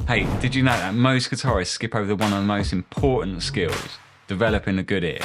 Hey, did you know that most guitarists skip over one of the most important skills, developing a good ear?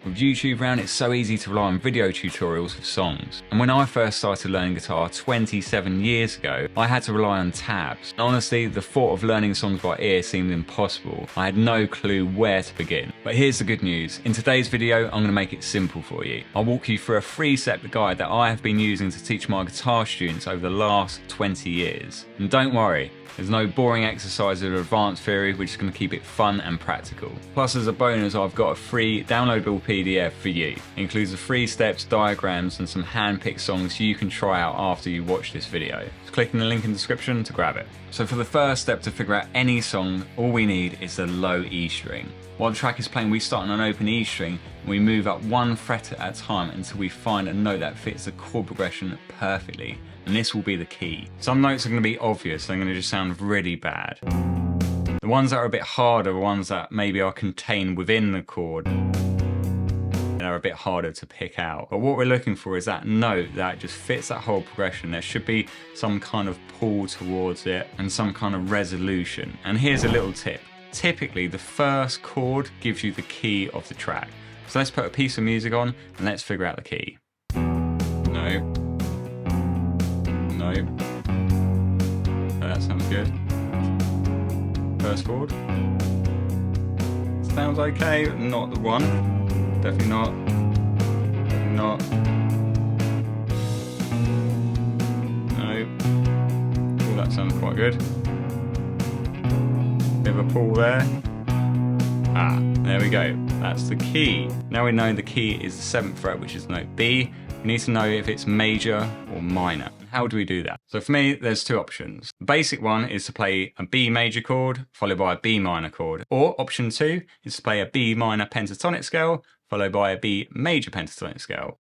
With YouTube around, it's so easy to rely on video tutorials for songs. And when I first started learning guitar 27 years ago, I had to rely on tabs. And honestly, the thought of learning songs by ear seemed impossible. I had no clue where to begin. But here's the good news. In today's video, I'm going to make it simple for you. I'll walk you through a 3-step guide that I have been using to teach my guitar students over the last 20 years. And don't worry, there's no boring exercises or advanced theory, we're just going to keep it fun and practical. Plus, as a bonus, I've got a free downloadable PDF for you. It includes the 3 steps, diagrams, and some hand-picked songs you can try out after you watch this video. Just click in the link in the description to grab it. So for the first step to figure out any song, all we need is the low E string. While the track is playing, we start on an open E string and we move up 1 fret at a time until we find a note that fits the chord progression perfectly. And this will be the key. Some notes are going to be obvious, they're going to just sound really bad. The ones that are a bit harder are ones that maybe are contained within the chord and are a bit harder to pick out. But what we're looking for is that note that just fits that whole progression. There should be some kind of pull towards it and some kind of resolution. And here's a little tip. Typically, the first chord gives you the key of the track. So let's put a piece of music on and let's figure out the key. No. No. That sounds good. First chord. Sounds okay, but not the one. Definitely not. Definitely not. No. Oh, that sounds quite good. Bit of a pull there. Ah, there we go. That's the key. Now we know the key is the 7th fret, which is note B. We need to know if it's major or minor. How do we do that? So for me, there's 2 options. The basic one is to play a B major chord followed by a B minor chord. Or option 2 is to play a B minor pentatonic scale followed by a B major pentatonic scale.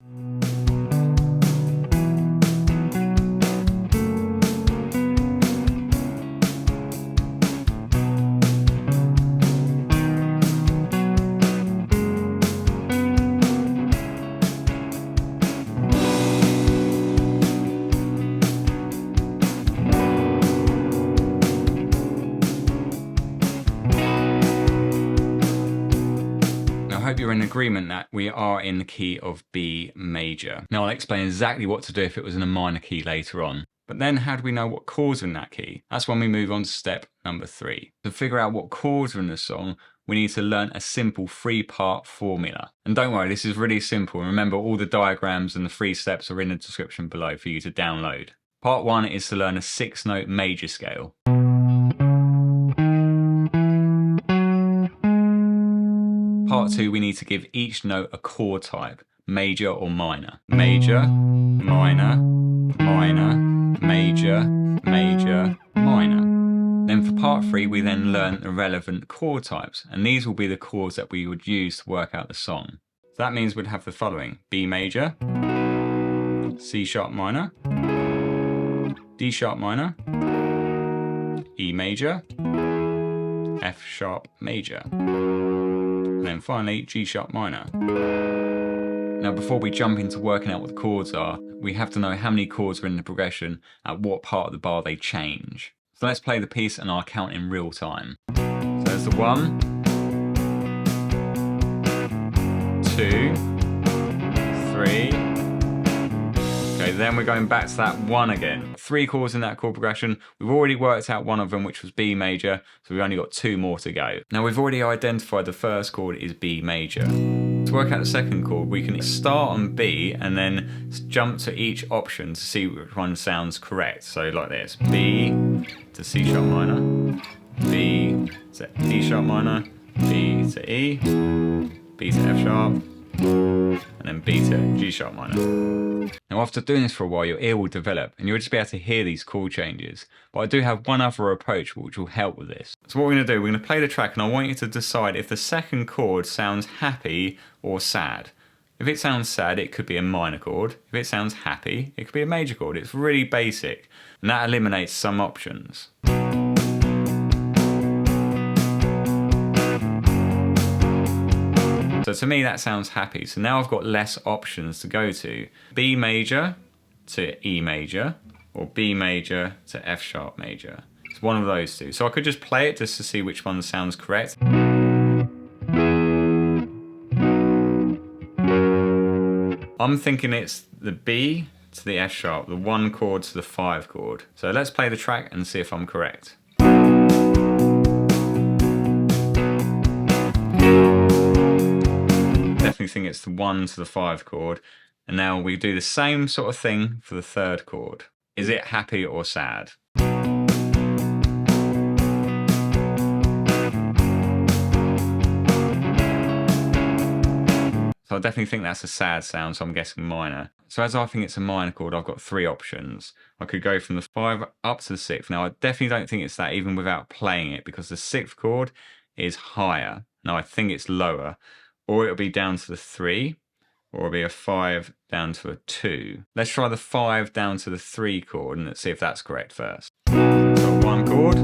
I hope you're in agreement that we are in the key of B major. Now I'll explain exactly what to do if it was in a minor key later on. But then how do we know what chords are in that key? That's when we move on to step number 3. To figure out what chords are in the song, we need to learn a simple 3-part formula. And don't worry, this is really simple. Remember, all the diagrams and the 3 steps are in the description below for you to download. Part 1 is to learn a 6-note major scale. Part 2, we need to give each note a chord type, major or minor. Major, minor, minor, major, major, minor. Then for part 3, we then learn the relevant chord types, and these will be the chords that we would use to work out the song. So that means we'd have the following: B major, C sharp minor, D sharp minor, E major, F sharp major. And then finally, G sharp minor. Now before we jump into working out what the chords are, we have to know how many chords are in the progression, at what part of the bar they change. So let's play the piece and I'll count in real time. So there's the 1, 2, 3. Okay, then we're going back to that 1 again. 3 chords in that chord progression. We've already worked out one of them, which was B major, so we've only got 2 more to go. Now we've already identified the first chord is B major. To work out the second chord, we can start on B and then jump to each option to see which one sounds correct. So like this: B to C sharp minor, B to D sharp minor, B to E, B to F sharp, and then B to G sharp minor. Now after doing this for a while, your ear will develop and you'll just be able to hear these chord changes. But I do have one other approach which will help with this. So what we're going to do, we're going to play the track and I want you to decide if the second chord sounds happy or sad. If it sounds sad, it could be a minor chord. If it sounds happy, it could be a major chord. It's really basic and that eliminates some options. So to me that sounds happy. So now I've got less options to go to. B major, to E major or B major to F sharp major. It's one of those two. So I could just play it just to see which one sounds correct. I'm thinking it's the B to the F sharp, the 1 chord to the 5 chord. So let's play the track and see if I'm correct. Definitely think it's the 1 to the 5 chord. And now we do the same sort of thing for the 3rd chord. Is it happy or sad? So I definitely think that's a sad sound, so I'm guessing minor. So as I think it's a minor chord, I've got 3 options. I could go from the 5 up to the 6th. Now I definitely don't think it's that even without playing it, because the 6th chord is higher. Now I think it's lower. Or it'll be down to the 3, or it'll be a 5 down to a 2. Let's try the 5 down to the 3 chord and let's see if that's correct first. So I've got 1 chord,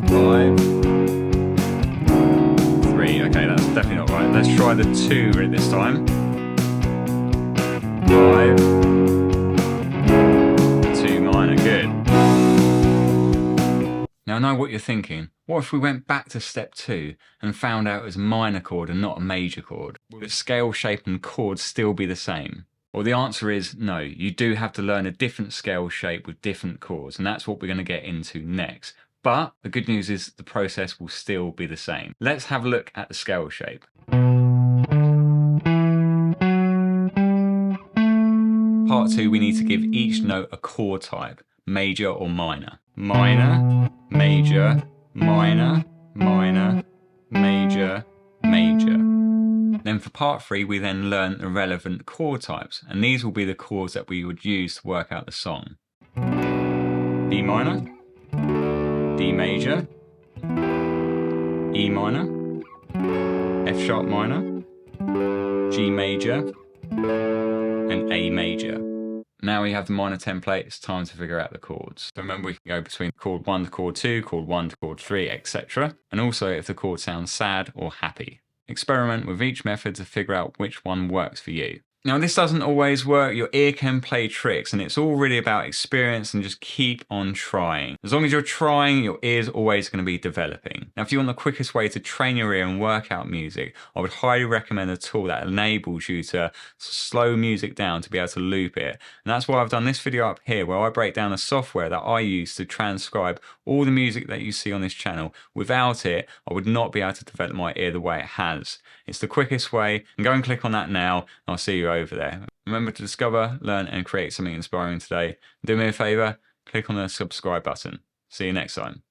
5, okay, that's definitely not right. Let's try the 2 this time. 5, 2 minor, good. Now I know what you're thinking. What if we went back to step 2 and found out it was a minor chord and not a major chord? Will the scale shape and chords still be the same? Well, the answer is no. You do have to learn a different scale shape with different chords, and that's what we're going to get into next. But the good news is the process will still be the same. Let's have a look at the scale shape. Part 2, we need to give each note a chord type, major or minor. Minor, major, minor, minor, major, major. Then for part 3, we then learn the relevant chord types, and these will be the chords that we would use to work out the song. B minor, D major, E minor, F sharp minor, G major, and A major. Now we have the minor template, it's time to figure out the chords. So remember, we can go between chord 1 to chord 2, chord 1 to chord 3, etc. And also if the chord sounds sad or happy. Experiment with each method to figure out which one works for you. Now this doesn't always work, your ear can play tricks, and it's all really about experience and just keep on trying. As long as you're trying, your ear's always going to be developing. Now if you want the quickest way to train your ear and work out music, I would highly recommend a tool that enables you to slow music down to be able to loop it. And that's why I've done this video up here, where I break down the software that I use to transcribe all the music that you see on this channel. Without it, I would not be able to develop my ear the way it has. It's the quickest way, and go and click on that now, and I'll see you over there. Remember to discover, learn, and create something inspiring today. Do me a favor, click on the subscribe button. See you next time.